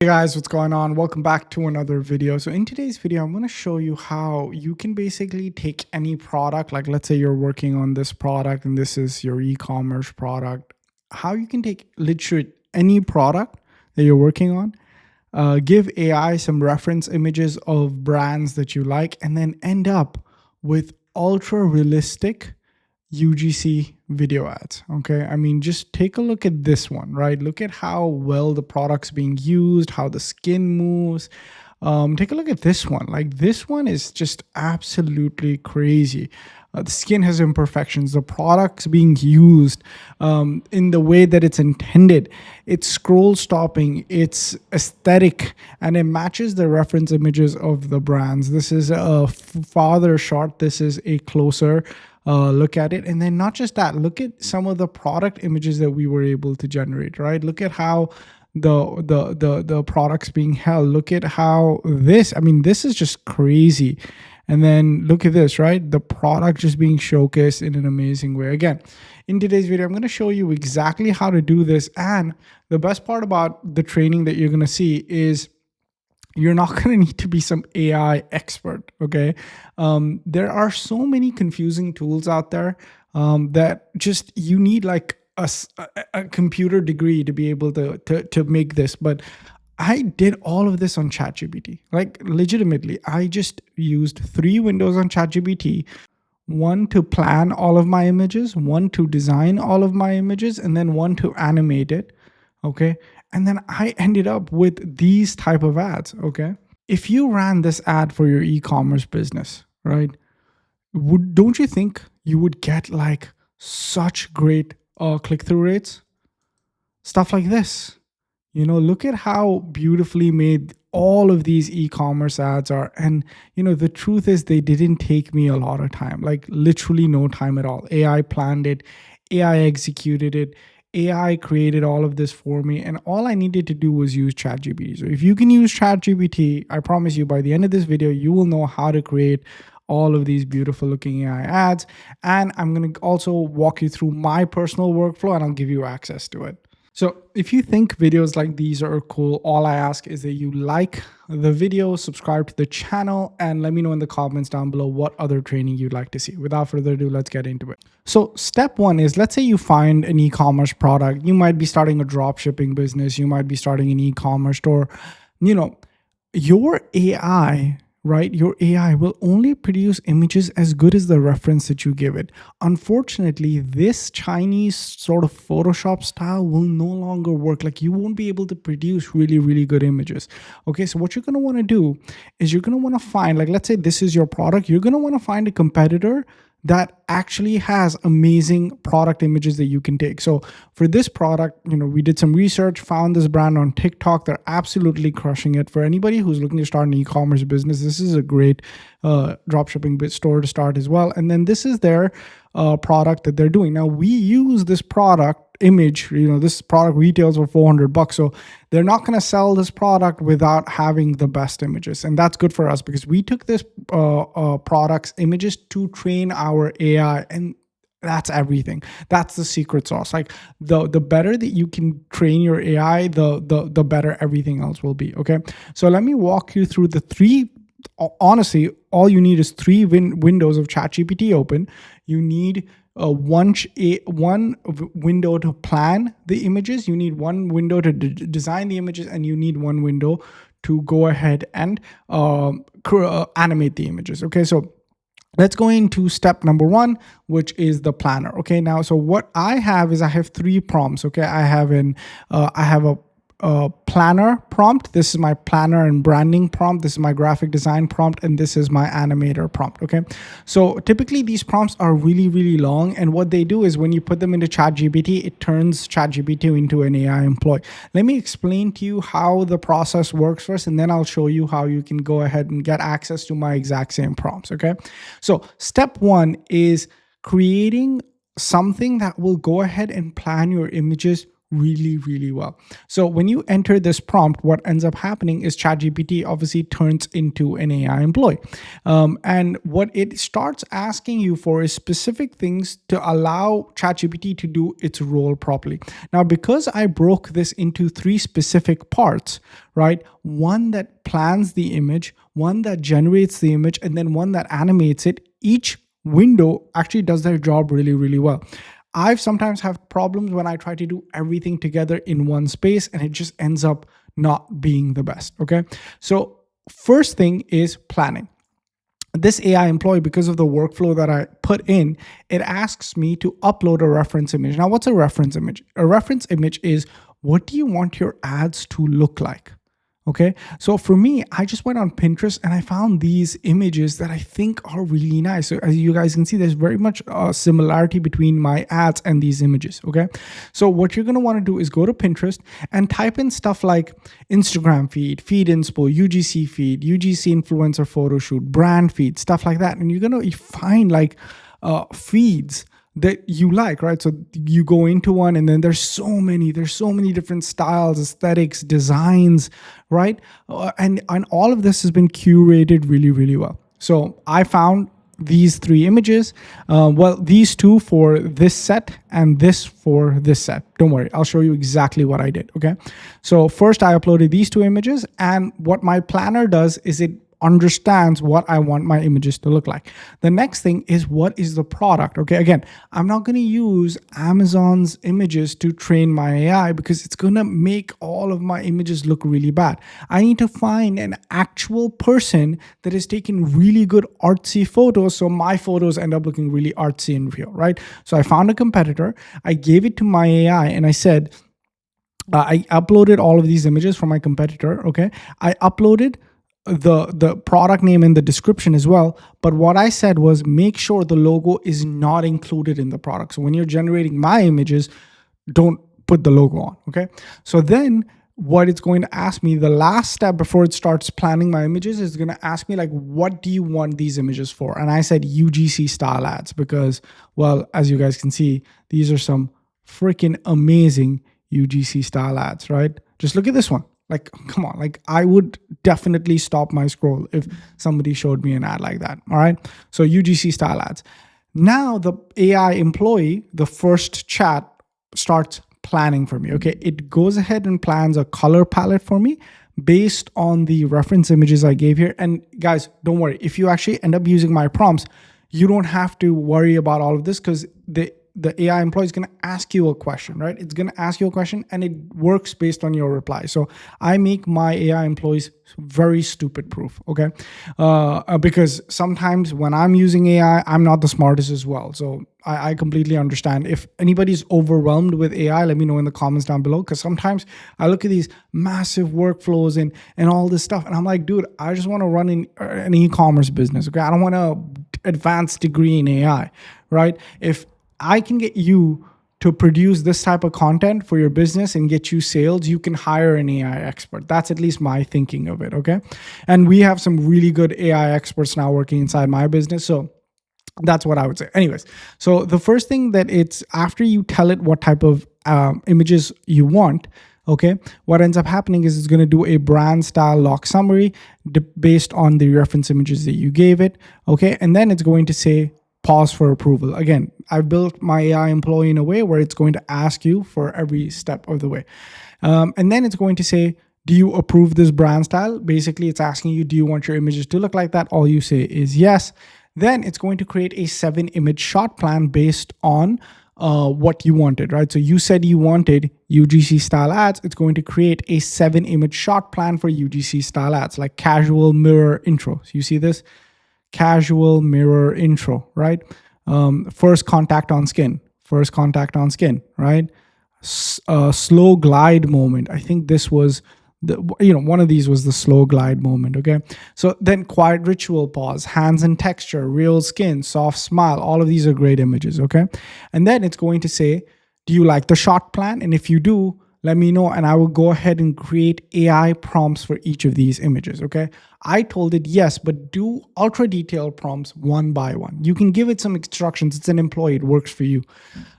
Hey guys, what's going on? Welcome back to another video. So in today's video, I'm going to show you how you can basically take any product, like let's say you're working on this product and this is your e-commerce product, how you can take literally any product that you're working on, give AI some reference images of brands that you like, and then end up with ultra realistic UGC video ads. Okay. I mean, just take a look at this one, right? Look at how well the product's being used, how the skin moves. Take a look at this one. Like this one is just absolutely crazy. The skin has imperfections. The product's being used in the way that it's intended. It's scroll stopping. It's aesthetic, and it matches the reference images of the brands. This is a farther shot. This is a closer look at it. And then not just that, look at some of the product images that we were able to generate, right? Look at how the products being held. Look at how this is just crazy. And then look at this, right? The product just being showcased in an amazing way. Again, in today's video, I'm going to show you exactly how to do this. And the best part about the training that you're going to see is you're not going to need to be some AI expert, okay? There are so many confusing tools out there that just you need like a computer degree to be able to make this. But I did all of this on ChatGPT. Like legitimately, I just used 3 windows on ChatGPT. One to plan all of my images, one to design all of my images, and then one to animate it. Okay. And then I ended up with these type of ads. Okay. If you ran this ad for your e-commerce business, right? Don't you think you would get like such great click-through rates? Stuff like this. Look at how beautifully made all of these e-commerce ads are. And, the truth is they didn't take me a lot of time, like literally no time at all. AI planned it, AI executed it, AI created all of this for me. And all I needed to do was use ChatGPT. So if you can use ChatGPT, I promise you by the end of this video, you will know how to create all of these beautiful looking AI ads. And I'm going to also walk you through my personal workflow and I'll give you access to it. So if you think videos like these are cool, all I ask is that you like the video, subscribe to the channel, and let me know in the comments down below what other training you'd like to see. Without further ado, let's get into it. So step 1 is, let's say you find an e-commerce product. You might be starting a dropshipping business. You might be starting an e-commerce store. Your AI, right? Your AI will only produce images as good as the reference that you give it. Unfortunately, this Chinese sort of Photoshop style will no longer work. Like you won't be able to produce really, really good images. Okay, so what you're going to want to do is you're going to want to find, like, let's say this is your product. You're going to want to find a competitor that actually has amazing product images that you can take. So for this product, we did some research, found this brand on TikTok. They're absolutely crushing it. For anybody who's looking to start an e-commerce business, this is a great dropshipping store to start as well. And then this is their product that they're doing. Now we use this product image, this product retails for $400. So they're not going to sell this product without having the best images. And that's good for us because we took this product's images to train our AI, and that's everything. That's the secret sauce. Like the better that you can train your AI, the better everything else will be. Okay. So let me walk you through the 3. Honestly, all you need is 3 windows of ChatGPT open. You need one window to plan the images. You need 1 window to design the images, and you need 1 window to go ahead and animate the images. Okay, so let's go into step number 1, which is the planner. Okay, now, so what I have is I have 3 prompts. Okay, I have a planner prompt. This is my planner and branding prompt. This is my graphic design prompt, and this is my animator prompt. Okay, so typically these prompts are really, really long, and what they do is when you put them into ChatGPT, it turns ChatGPT into an AI employee. Let me explain to you how the process works first, and then I'll show you how you can go ahead and get access to my exact same prompts. Okay, so step 1 is creating something that will go ahead and plan your images really, really well. So when you enter this prompt, what ends up happening is ChatGPT obviously turns into an AI employee. And what it starts asking you for is specific things to allow ChatGPT to do its role properly. Now, because I broke this into 3 specific parts, right? One that plans the image, one that generates the image, and then one that animates it. Each window actually does their job really, really well. I've sometimes have problems when I try to do everything together in one space and it just ends up not being the best. Okay. So first thing is planning. This AI employee, because of the workflow that I put in, it asks me to upload a reference image. Now, what's a reference image? A reference image is, what do you want your ads to look like? Okay, so for me, I just went on Pinterest and I found these images that I think are really nice. So as you guys can see, there's very much a similarity between my ads and these images. Okay, so what you're gonna want to do is go to Pinterest and type in stuff like Instagram feed, feed inspo, UGC feed, UGC influencer photo shoot, brand feed, stuff like that, and you're gonna find like feeds that you like, right? So you go into one and then there's so many different styles, aesthetics, designs, right? And all of this has been curated really, really well. So I found these 3 images, well, these 2 for this set and this for this set. Don't worry, I'll show you exactly what I did, okay? So first I uploaded these 2 images, and what my planner does is it understands what I want my images to look like. The next thing is, what is the product? Okay, again, I'm not going to use Amazon's images to train my AI because it's going to make all of my images look really bad. I need to find an actual person that is taking really good artsy photos, so my photos end up looking really artsy and real, right? So I found a competitor, I gave it to my AI, and I said, I uploaded all of these images from my competitor. Okay, I uploaded the product name in the description as well, but what I said was, make sure the logo is not included in the product. So when you're generating my images, don't put the logo on. Okay, so then what it's going to ask me, the last step before it starts planning my images, is going to ask me like, what do you want these images for? And I said UGC-style ads because, well, as you guys can see, these are some freaking amazing UGC-style ads, right? Just look at this one. Like, come on, like I would definitely stop my scroll if somebody showed me an ad like that. All right. So UGC style ads. Now the AI employee, the first chat, starts planning for me. Okay. It goes ahead and plans a color palette for me based on the reference images I gave here. And guys, don't worry. If you actually end up using my prompts, you don't have to worry about all of this because the AI employee is going to ask you a question, right? It's going to ask you a question and it works based on your reply. So I make my AI employees very stupid proof, okay? Because sometimes when I'm using AI, I'm not the smartest as well. So I completely understand. If anybody's overwhelmed with AI, let me know in the comments down below, because sometimes I look at these massive workflows and all this stuff, and I'm like, dude, I just want to run an e-commerce business, okay? I don't want an advanced degree in AI, right? If I can get you to produce this type of content for your business and get you sales, you can hire an AI expert. That's at least my thinking of it, okay? And we have some really good AI experts now working inside my business. So that's what I would say. Anyways, so the first thing that it's, after you tell it what type of images you want, okay, what ends up happening is it's going to do a brand style lock summary based on the reference images that you gave it, okay? And then it's going to say, pause for approval. Again, I've built my AI employee in a way where it's going to ask you for every step of the way. And then it's going to say, do you approve this brand style? Basically, it's asking you, do you want your images to look like that? All you say is yes. Then it's going to create a 7-image shot plan based on what you wanted, right? So you said you wanted UGC style ads. It's going to create a 7-image shot plan for UGC style ads, like casual mirror intro. So you see this? Casual mirror intro, right? First contact on skin, right? Slow glide moment. I think this was one of these was the slow glide moment, okay? So then quiet ritual pause, hands and texture, real skin, soft smile. All of these are great images, okay? And then it's going to say, do you like the shot plan? And if you do, let me know, and I will go ahead and create AI prompts for each of these images, okay? I told it yes, but do ultra detailed prompts one by one. You can give it some instructions. It's an employee, it works for you.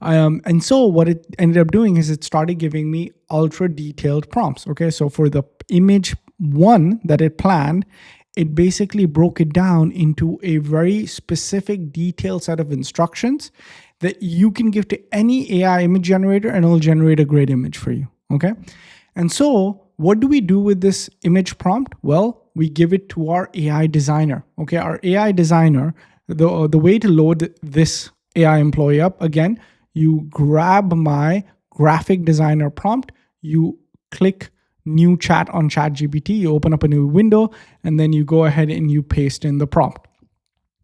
And so what it ended up doing is it started giving me ultra detailed prompts, okay? So for the image one that it planned, it basically broke it down into a very specific detailed set of instructions that you can give to any AI image generator and it'll generate a great image for you, okay? And so what do we do with this image prompt? Well, we give it to our AI designer, okay? Our AI designer, the way to load this AI employee up, again, you grab my graphic designer prompt, you click new chat on ChatGPT, you open up a new window, and then you go ahead and you paste in the prompt.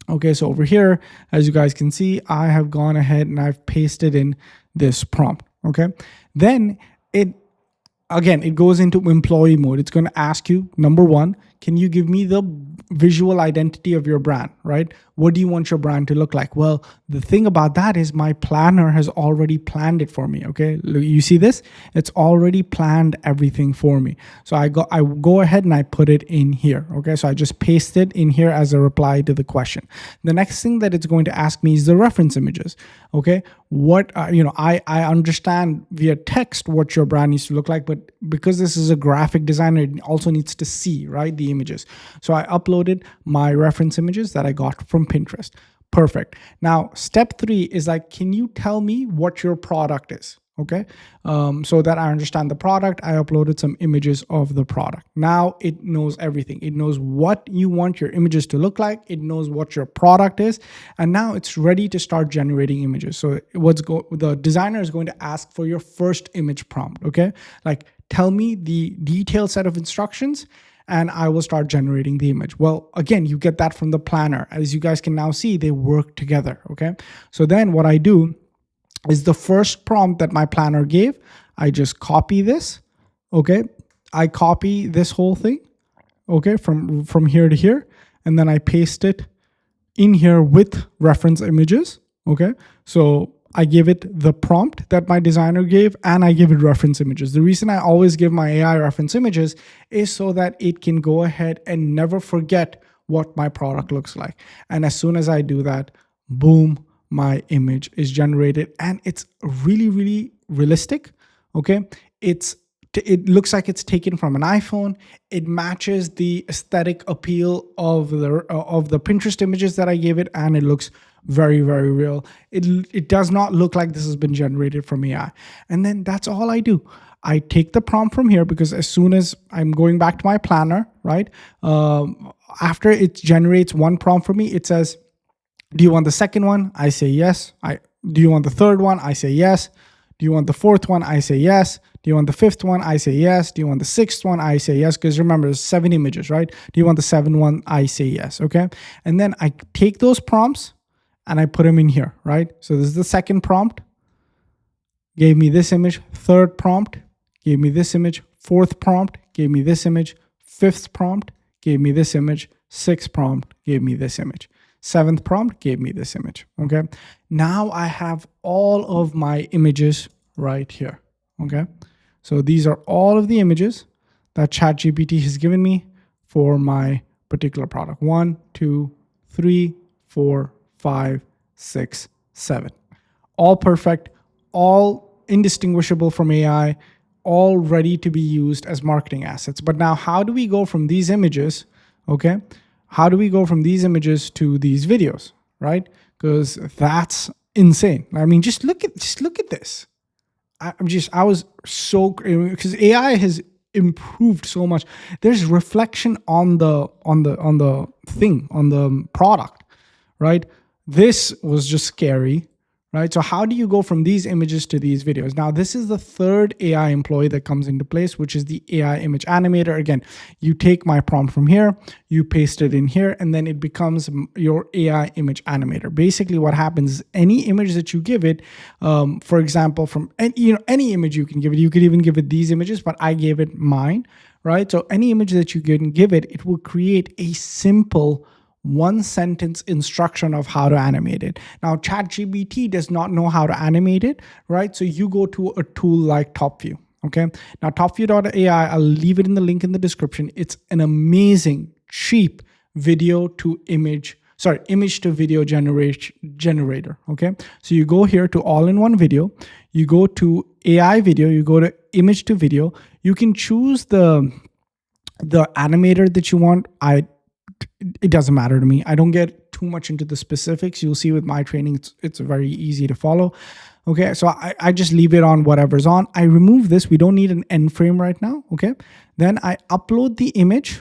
Okay, so over here, as you guys can see, I have gone ahead and I've pasted in this prompt, okay? Then it goes into employee mode. It's going to ask you, number one, can you give me the visual identity of your brand, right? What do you want your brand to look like? Well, the thing about that is my planner has already planned it for me, okay? You see this? It's already planned everything for me. So I go ahead and I put it in here, okay? So I just paste it in here as a reply to the question. The next thing that it's going to ask me is the reference images, okay? What, I understand via text what your brand needs to look like, but because this is a graphic designer, it also needs to see, right, the images. So I uploaded my reference images that I got from Pinterest. Perfect. Now, step 3 is like, can you tell me what your product is? Okay. So that I understand the product, I uploaded some images of the product. Now it knows everything. It knows what you want your images to look like. It knows what your product is. And now it's ready to start generating images. So the designer is going to ask for your first image prompt. Okay. Like, tell me the detailed set of instructions and I will start generating the image. Well, again, you get that from the planner. As you guys can now see, they work together. Okay. So then what I do is the first prompt that my planner gave, I just copy this, okay? I copy this whole thing, okay, from here to here, and then I paste it in here with reference images, okay? So I give it the prompt that my designer gave, and I give it reference images. The reason I always give my AI reference images is so that it can go ahead and never forget what my product looks like. And as soon as I do that, boom, my image is generated, and it's really, really realistic. Okay. It looks like it's taken from an iPhone. It matches the aesthetic appeal of the Pinterest images that I gave it, and it looks very, very real. It does not look like this has been generated from AI. And then that's all I do. I take the prompt from here, because as soon as I'm going back to my planner, right? After it generates one prompt for me, it says, do you want the second one? I say yes. Do you want the third one? I say yes. Do you want the fourth one? I say yes. Do you want the fifth one? I say yes. Do you want the sixth one? I say yes. Because remember, there's 7 images, right? Do you want the 7th one? I say yes. Okay. And then I take those prompts and I put them in here, right? So this is the second prompt. Gave me this image. Third prompt gave me this image. Fourth prompt gave me this image. Fifth prompt gave me this image. Sixth prompt gave me this image. 7th prompt gave me this image. Okay. Now I have all of my images right here. Okay. So these are all of the images that ChatGPT has given me for my particular product. 1, 2, 3, 4, 5, 6, 7. All perfect, all indistinguishable from AI, all ready to be used as marketing assets. But now how do we go from these images? Okay. How do we go from these images to these videos, right? Because that's insane. I mean, just look at this. I was so, because AI has improved so much. There's reflection on the product, right? This was just scary, right? So how do you go from these images to these videos? Now, this is the third AI employee that comes into place, which is the AI image animator. Again, you take my prompt from here, you paste it in here, and then it becomes your AI image animator. Basically, what happens is any image that you give it, for example, from any image you can give it, you could even give it these images, but I gave it mine, right? So any image that you can give it, it will create a simple 1-sentence instruction of how to animate it. Now, ChatGPT does not know how to animate it, right? So you go to a tool like TopView. Okay. Now, topview.ai, I'll leave it in the link in the description. It's an amazing, cheap video to image, image to video generator. Okay. So you go here to all-in-one video, you go to AI video, you go to image to video. You can choose the animator that you want. It doesn't matter to me. I don't get too much into the specifics. You'll see with my training, it's very easy to follow. Okay, so I just leave it on whatever's on. I remove this. We don't need an end frame right now. Okay, then I upload the image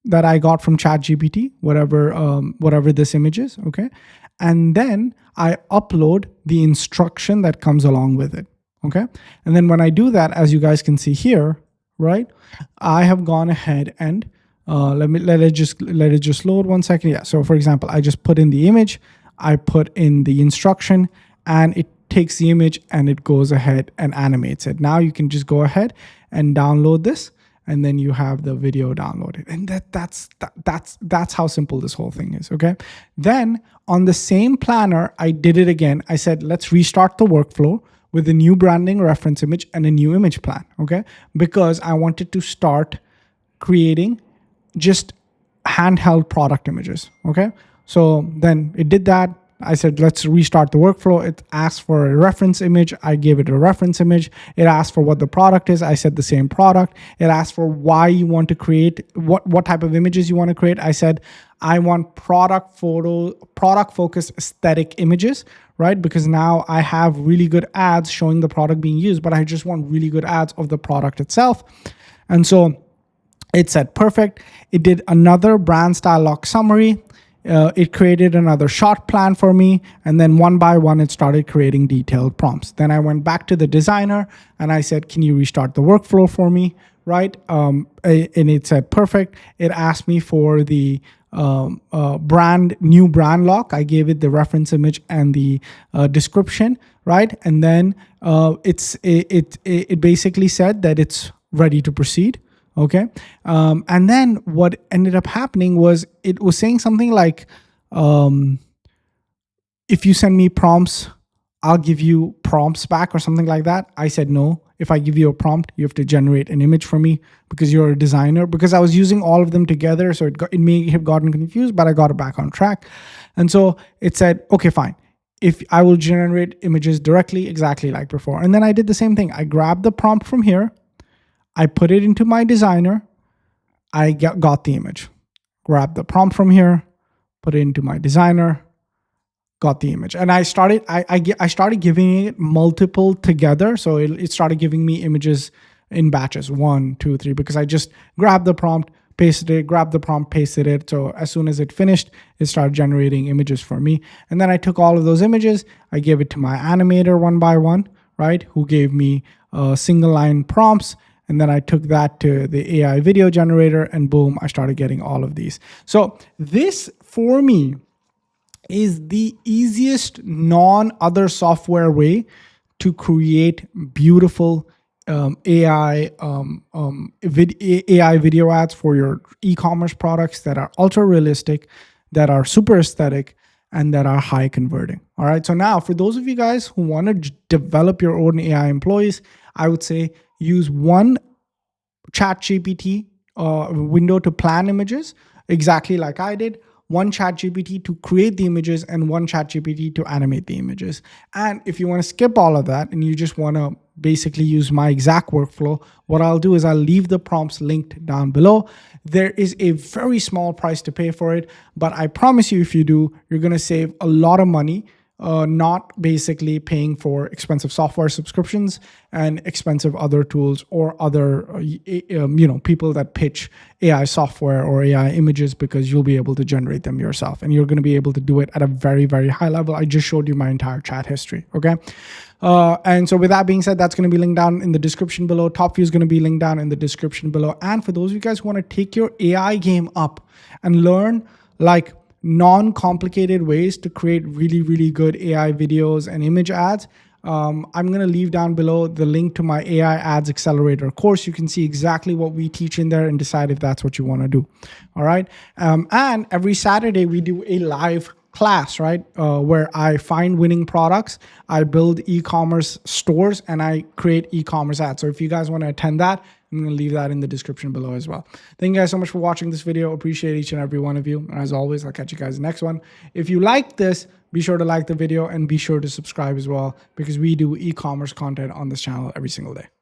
that I got from ChatGPT, whatever this image is. Okay, and then I upload the instruction that comes along with it. Okay, and then when I do that, as you guys can see here, right, I have gone ahead and let it just load 1 second. Yeah. So for example, I just put in the image, I put in the instruction, and it takes the image and it goes ahead and animates it. Now you can just go ahead and download this, and then you have the video downloaded. And that's how simple this whole thing is. Okay. Then on the same planner, I did it again. I said, let's restart the workflow with a new branding reference image and a new image plan. Okay. Because I wanted to start creating just handheld product images. Okay. So then it did that. I said, let's restart the workflow. It asked for a reference image. I gave it a reference image. It asked for what the product is. I said the same product. It asked for why you want to create, what type of images you want to create. I said, I want product focused aesthetic images, right? Because now I have really good ads showing the product being used, but I just want really good ads of the product itself. And so it said, perfect. It did another brand style lock summary. It created another shot plan for me. And then one by one, it started creating detailed prompts. Then I went back to the designer and I said, can you restart the workflow for me? Right. And it said, perfect. It asked me for the new brand lock. I gave it the reference image and the description. Right. And then it basically said that it's ready to proceed. Okay. And then what ended up happening was it was saying something like, if you send me prompts, I'll give you prompts back or something like that. I said, no, if I give you a prompt, you have to generate an image for me because you're a designer, because I was using all of them together. So it may have gotten confused, but I got it back on track. And so it said, okay, fine. If I will generate images directly, exactly like before. And then I did the same thing. I grabbed the prompt from here. I put it into my designer. I got the image. Grab the prompt from here, put it into my designer, got the image. And I started giving it multiple together. So it started giving me images in batches, 1, 2, 3, because I just grabbed the prompt, pasted it, grabbed the prompt, pasted it. So as soon as it finished, it started generating images for me. And then I took all of those images, I gave it to my animator one by one, right? Who gave me single line prompts. And then I took that to the AI video generator and boom, I started getting all of these. So this for me is the easiest non-other software way to create beautiful AI video ads for your e-commerce products that are ultra realistic, that are super aesthetic, and that are high converting. All right. So now for those of you guys who want to develop your own AI employees, I would say use one ChatGPT window to plan images, exactly like I did, one ChatGPT to create the images, and one ChatGPT to animate the images. And if you want to skip all of that and you just want to basically use my exact workflow, what I'll do is I'll leave the prompts linked down below. There is a very small price to pay for it, but I promise you, if you do, you're going to save a lot of money. Not basically paying for expensive software subscriptions and expensive other tools or other, people that pitch AI software or AI images, because you'll be able to generate them yourself and you're going to be able to do it at a very, very high level. I just showed you my entire chat history. Okay. And so with that being said, that's going to be linked down in the description below. Top View is going to be linked down in the description below. And for those of you guys who want to take your AI game up and learn like non-complicated ways to create really, really good AI videos and image ads, I'm going to leave down below the link to my AI Ads Accelerator course. You can see exactly what we teach in there and decide if that's what you want to do. All right. And every Saturday we do a live class, right? Where I find winning products, I build e-commerce stores, and I create e-commerce ads. So if you guys want to attend that, I'm going to leave that in the description below as well. Thank you guys so much for watching this video. Appreciate each and every one of you. And as always, I'll catch you guys in the next one. If you like this, be sure to like the video and be sure to subscribe as well, because we do e-commerce content on this channel every single day.